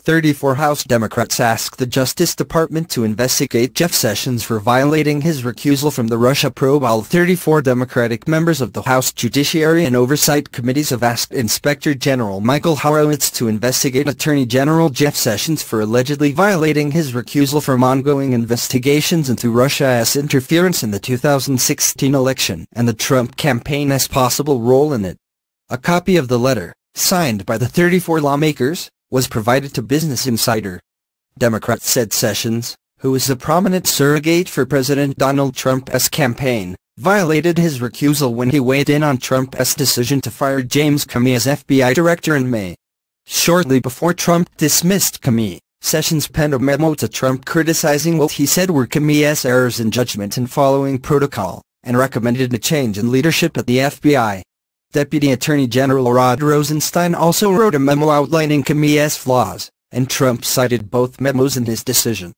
34 House Democrats asked the Justice Department to investigate Jeff Sessions for violating his recusal from the Russia probe. All 34 Democratic members of the House Judiciary and Oversight Committees have asked Inspector General Michael Horowitz to investigate Attorney General Jeff Sessions for allegedly violating his recusal from ongoing investigations into Russia's interference in the 2016 election and the Trump campaign's possible role in it. A copy of the letter, signed by the 34 lawmakers, was provided to Business Insider. Democrats said Sessions, who is a prominent surrogate for President Donald Trump's campaign, violated his recusal when he weighed in on Trump's decision to fire James Comey as FBI director in May. Shortly before Trump dismissed Comey, Sessions penned a memo to Trump criticizing what he said were Comey's errors in judgment in following protocol, and recommended a change in leadership at the FBI. Deputy Attorney General Rod Rosenstein also wrote a memo outlining Comey's flaws, and Trump cited both memos in his decision.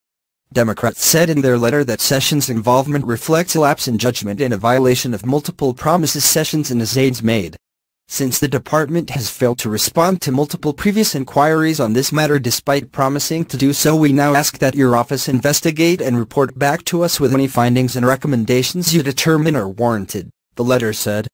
Democrats said in their letter that Sessions' involvement reflects a lapse in judgment and a violation of multiple promises Sessions and his aides made. Since the department has failed to respond to multiple previous inquiries on this matter despite promising to do so, we now ask that your office investigate and report back to us with any findings and recommendations you determine are warranted, the letter said.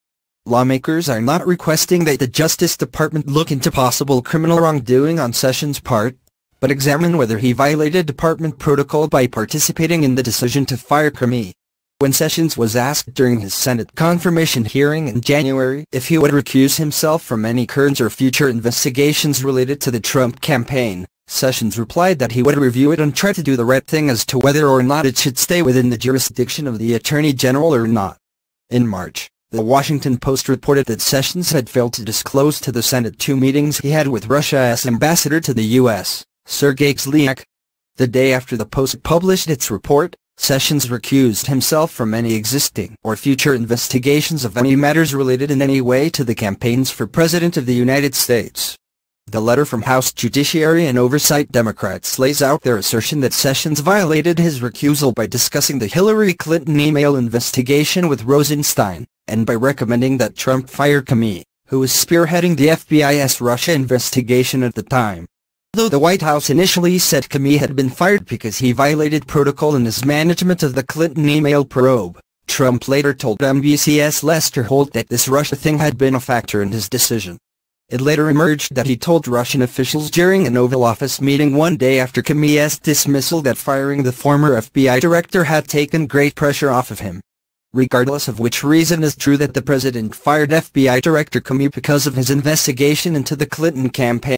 Lawmakers are not requesting that the Justice Department look into possible criminal wrongdoing on Sessions' part, but examine whether he violated department protocol by participating in the decision to fire Comey. When Sessions was asked during his Senate confirmation hearing in January if he would recuse himself from any current or future investigations related to the Trump campaign, Sessions replied that he would review it and try to do the right thing as to whether or not it should stay within the jurisdiction of the Attorney General or not. In March, The Washington Post reported that Sessions had failed to disclose to the Senate 2 meetings he had with Russia's ambassador to the U.S., Sergei Kislyak. The day after the Post published its report, Sessions recused himself from any existing or future investigations of any matters related in any way to the campaigns for President of the United States. The letter from House Judiciary and Oversight Democrats lays out their assertion that Sessions violated his recusal by discussing the Hillary Clinton email investigation with Rosenstein, and by recommending that Trump fire Comey, who was spearheading the FBI's Russia investigation at the time. Though the White House initially said Comey had been fired because he violated protocol in his management of the Clinton email probe, Trump later told NBC's Lester Holt that this Russia thing had been a factor in his decision. It later emerged that he told Russian officials during an Oval Office meeting one day after Comey's dismissal that firing the former FBI director had taken great pressure off of him. Regardless of which reason is true that the president fired FBI Director Comey because of his investigation into the Clinton campaign.